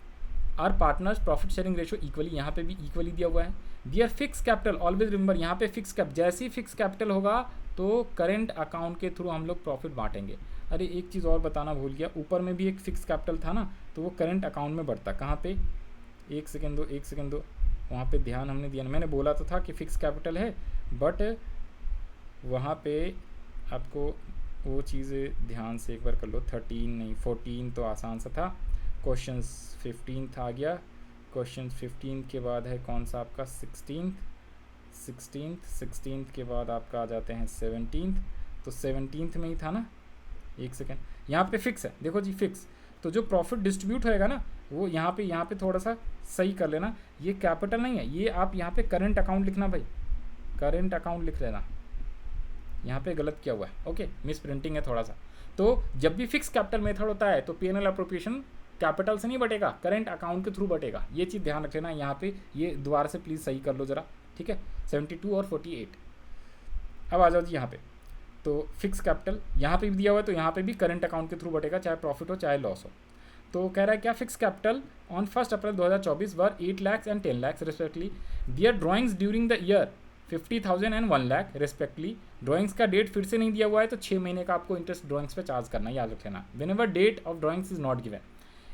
are partners, profit sharing ratio equally, यहाँ पे भी इक्वली दिया हुआ है। Their fix capital, always remember यहाँ पे फिक्स कैप, जैसे ही फिक्स कैपिटल होगा तो करेंट अकाउंट के थ्रू हम लोग प्रॉफिट बांटेंगे। अरे एक चीज़ और बताना भूल गया, ऊपर में भी एक फिक्स कैपिटल था ना, तो वो करेंट अकाउंट में बढ़ता। कहाँ पे, एक सेकेंड दो, वहाँ पे ध्यान हमने दिया। मैंने बोला तो था कि फिक्स कैपिटल है, बट वहाँ पे आपको वो चीज़ें ध्यान से एक बार कर लो। 13 नहीं 14 तो आसान सा था। क्वेश्चन 15 था, आ गया। क्वेश्चन 15 के बाद है कौन सा आपका 16th के बाद आपका आ जाते हैं 17th। तो 17th में ही था ना, एक सेकेंड, यहाँ पे फिक्स है, देखो जी फिक्स। तो जो प्रॉफिट डिस्ट्रीब्यूट होएगा ना वो यहाँ पे थोड़ा सा सही कर लेना, ये कैपिटल नहीं है, ये आप यहाँ पे करेंट अकाउंट लिखना भाई, करेंट अकाउंट लिख लेना, यहाँ पे गलत किया हुआ है। ओके, मिस प्रिंटिंग है थोड़ा सा। तो जब भी फिक्स कैपिटल मेथड होता है तो P&L अप्रोप्रिएशन कैपिटल से नहीं बटेगा, करेंट अकाउंट के थ्रू बटेगा। ये चीज़ ध्यान रख लेना यहाँ पे, ये दोबारा से प्लीज़ सही कर लो ज़रा, ठीक है। 72 और 48। अब आ जाओ जी यहाँ पे, तो फिक्स कैपिटल यहाँ पे भी दिया हुआ है, तो यहाँ पे भी करंट अकाउंट के थ्रू बटेगा, चाहे प्रॉफिट हो चाहे लॉस हो। तो कह रहा है क्या, fix capital on 1 April 2024 were 8 lakhs and 10 lakhs respectively. Their drawings during the year 50,000 and 1 lakh respectively. Drawings का डेट फिर से नहीं दिया हुआ है, तो 6 महीने का आपको इंटरेस्ट ड्राइंग्स पे चार्ज करना, याद रख लेना। Whenever date of drawings is not given,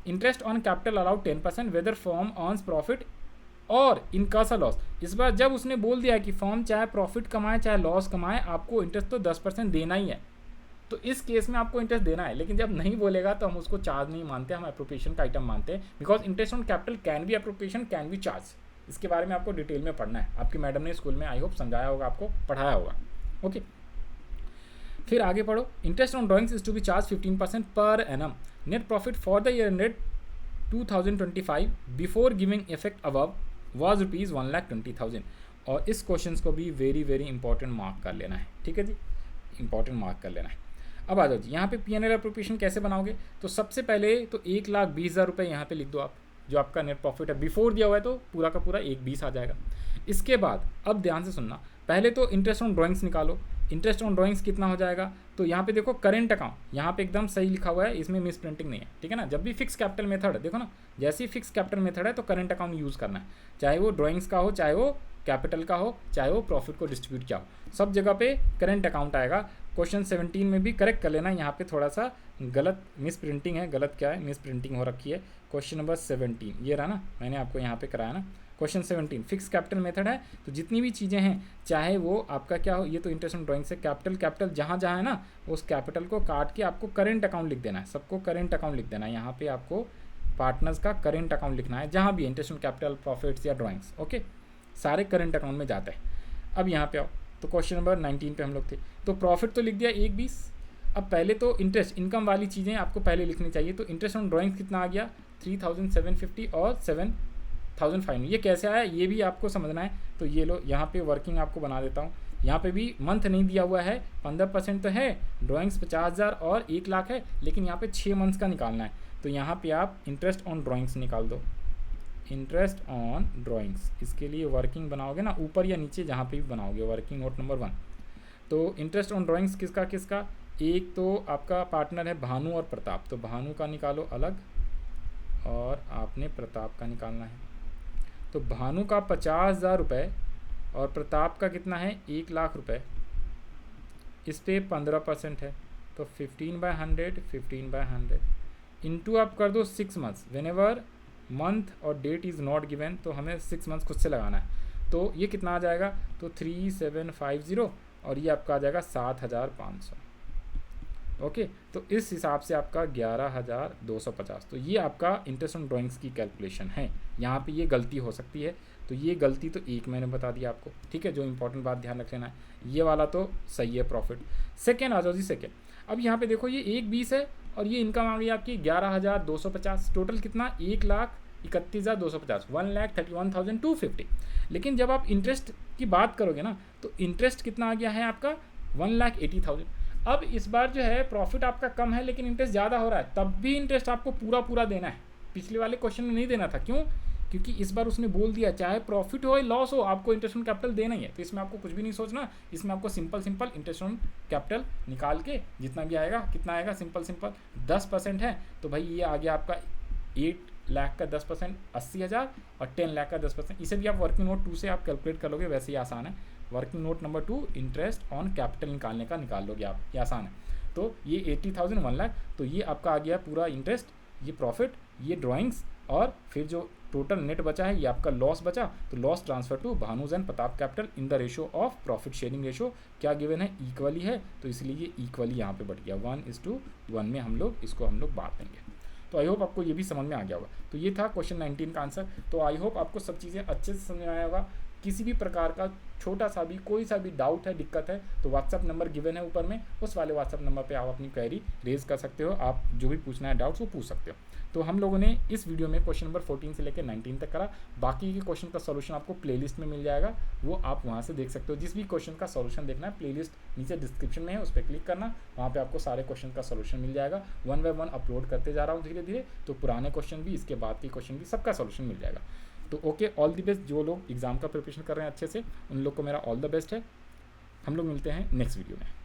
interest on capital allowed 10% whether firm earns profit और इनकस अ लॉस। इस बार जब उसने बोल दिया कि फॉर्म चाहे प्रॉफिट कमाए चाहे लॉस कमाए, आपको इंटरेस्ट तो 10% देना ही है, तो इस केस में आपको इंटरेस्ट देना है। लेकिन जब नहीं बोलेगा तो हम उसको चार्ज नहीं मानते, हम एप्रोप्रिएशन का आइटम मानते हैं, because interest on capital can be appropriation, can be charge. इसके बारे में आपको डिटेल में पढ़ना है, आपकी मैडम ने स्कूल में आई होप समझाया होगा, आपको पढ़ाया होगा। ओके, फिर आगे पढ़ो। Interest on drawings is to be charge 15% per annum. Net profit for the year ended 2025 before giving effect above was ₹1,20,000। और इस क्वेश्चन को भी वेरी वेरी इंपॉर्टेंट मार्क कर लेना है, ठीक है जी, इंपॉर्टेंट मार्क कर लेना है। अब आ जाओ जी, यहाँ पे P&L एप्रोप्रिएशन कैसे बनाओगे। तो सबसे पहले तो 1,20,000 रुपये यहाँ पे लिख दो आप, जो आपका नेट प्रॉफिट है। बिफोर दिया हुआ है तो पूरा का पूरा 1,20 आ जाएगा। इसके बाद अब ध्यान से सुनना, पहले तो इंटरेस्ट ऑन ड्राइंग्स निकालो। इंटरेस्ट ऑन ड्राइंग्स कितना हो जाएगा, तो यहाँ पे देखो करेंट अकाउंट, यहाँ पे एकदम सही लिखा हुआ है, इसमें मिस प्रिंटिंग नहीं है, ठीक है ना। जब भी फिक्स कैपिटल मेथड देखो ना, जैसे ही फिक्स कैपिटल मेथड है तो करेंट अकाउंट यूज़ करना है, चाहे वो ड्राइंग्स का हो, चाहे वो कैपिटल का हो, चाहे वो प्रॉफिट को डिस्ट्रीब्यूट किया हो, सब जगह पे करेंट अकाउंट आएगा। क्वेश्चन 17 में भी करेक्ट कर लेना, यहाँ पे थोड़ा सा गलत मिस प्रिंटिंग है, गलत क्या है, मिस प्रिंटिंग हो रखी है। क्वेश्चन नंबर 17 ये रहा ना, मैंने आपको यहाँ पे कराया ना। क्वेश्चन 17 फिक्स कैपिटल मेथड है, तो जितनी भी चीज़ें हैं, चाहे वो आपका क्या हो, ये तो इंटरेस्ट ऑन ड्राइंग से कैपिटल जहाँ जहाँ है ना, उस कैपिटल को काट के आपको करेंट अकाउंट लिख देना है, सबको करेंट अकाउंट लिख देना है। यहाँ पे आपको पार्टनर्स का करेंट अकाउंट लिखना है, जहाँ भी इंटरेस्ट ऑन कैपिटल, प्रॉफिट्स या ड्राइंग्स, ओके, सारे करेंट अकाउंट में जाता है। अब यहाँ पे आओ, तो क्वेश्चन नंबर 19 पे हम लोग थे। तो प्रॉफिट तो लिख दिया 1,20। अब पहले तो इंटरेस्ट इनकम वाली चीज़ें आपको पहले लिखनी चाहिए। तो इंटरेस्ट ऑन ड्राइंग्स कितना आ गया, 3,750 और 7,500। ये कैसे आया ये भी आपको समझना है। तो ये लो, यहाँ पे वर्किंग आपको बना देता हूँ। यहाँ पे भी मंथ नहीं दिया हुआ है, 15% तो है, ड्राइंग्स 50,000 और 1 लाख है, लेकिन यहाँ पे 6 मंथ्स का निकालना है। तो यहाँ पे आप इंटरेस्ट ऑन ड्राइंग्स निकाल दो, इंटरेस्ट ऑन ड्राइंग्स। इसके लिए वर्किंग बनाओगे ना, ऊपर या नीचे जहाँ पे भी बनाओगे, वर्किंग नोट नंबर 1। तो इंटरेस्ट ऑन ड्राइंग्स किसका किसका, एक तो आपका पार्टनर है भानु और प्रताप, तो भानु का निकालो अलग और आपने प्रताप का निकालना है। तो भानु का 50,000 रुपये और प्रताप का कितना है, 1 लाख रुपये। इस पर 15% है, तो 15/100 इंटू आप कर दो 6 मंथ्स। वेन एवर मंथ और डेट इज़ नॉट गिवन, तो हमें 6 मंथ्स खुद से लगाना है। तो ये कितना आ जाएगा, तो 3750 और ये आपका आ जाएगा 7,500। ओके, तो इस हिसाब से आपका 11,250। तो ये आपका इंटरेस्ट ऑन ड्राइंग्स की कैलकुलेशन है। यहाँ पे ये गलती हो सकती है, तो ये गलती तो एक मैंने बता दिया आपको, ठीक है। जो इंपॉर्टेंट बात ध्यान रख लेना है, ये वाला तो सही है प्रॉफिट। सेकेंड आ जाओ जी, सेकेंड। अब यहाँ पे देखो ये 1,20 है और ये इनकम आ गई आपकी 11,250। टोटल कितना, 1,31,250, 1,31,250। लेकिन जब आप इंटरेस्ट की बात करोगे ना, तो इंटरेस्ट कितना आ गया है आपका, 1,80,000। अब इस बार जो है प्रॉफिट आपका कम है लेकिन इंटरेस्ट ज़्यादा हो रहा है, तब भी इंटरेस्ट आपको पूरा देना है। पिछले वाले क्वेश्चन में नहीं देना था, क्यों, क्योंकि इस बार उसने बोल दिया चाहे प्रॉफिट हो या लॉस हो आपको इंटरेस्ट ऑन कैपिटल देना ही है। तो इसमें आपको कुछ भी नहीं सोचना, इसमें आपको सिंपल इंटरेस्ट ऑन कैपिटल निकाल के जितना भी आएगा, कितना आएगा, सिंपल 10% है तो भाई ये आ गया आपका 8 लाख का 10% 80,000 और 10 लाख का 10%। इसे भी आप वर्किंग नोट 2 से आप कैलकुलेट कर लोगे, वैसे ही आसान है। Working note number 2 interest on capital निकालने का निकाल लोगे आप, ये आसान है। तो ये 80,000 1 लाख, तो ये आपका आ गया पूरा इंटरेस्ट, ये प्रॉफिट, ये ड्राइंग्स, और फिर जो टोटल नेट बचा है ये आपका लॉस बचा। तो loss transfer to Bhanuj and Pratap capital in the ratio of profit sharing ratio क्या गिवन है, इक्वली है, तो इसलिए ये इक्वली यहाँ पे बढ़ गया 1:1 में हम लोग बांट देंगे। तो आई होप आपको ये भी समझ में आ गया होगा। तो ये था क्वेश्चन 19 का आंसर। तो आई होप आपको सब चीज़ें अच्छे से समझ में आया होगा। किसी भी प्रकार का छोटा सा भी कोई सा भी डाउट है, दिक्कत है, तो व्हाट्सअप नंबर गिवन है ऊपर में, उस वाले व्हाट्सअप नंबर पे आप अपनी क्वेरी रेज कर सकते हो। आप जो भी पूछना है डाउट्स वो पूछ सकते हो। तो हम लोगों ने इस वीडियो में क्वेश्चन नंबर 14 से लेकर 19 तक करा। बाकी के क्वेश्चन का सॉल्यूशन आपको प्लेलिस्ट में मिल जाएगा, वो आप वहाँ से देख सकते हो। जिस भी क्वेश्चन का सॉल्यूशन देखना है प्लेलिस्ट नीचे डिस्क्रिप्शन में है, उस पर क्लिक करना, वहाँ पे आपको सारे क्वेश्चन का सॉल्यूशन मिल जाएगा। 1 बाय 1 अपलोड करते जा रहा हूँ धीरे धीरे, तो पुराने क्वेश्चन भी, इसके बाद के क्वेश्चन भी, सबका सॉल्यूशन मिल जाएगा। तो ओके, ऑल द बेस्ट। जो लोग एग्जाम का प्रिपरेशन कर रहे हैं अच्छे से, उन लोग को मेरा ऑल द बेस्ट है। हम लोग मिलते हैं नेक्स्ट वीडियो में।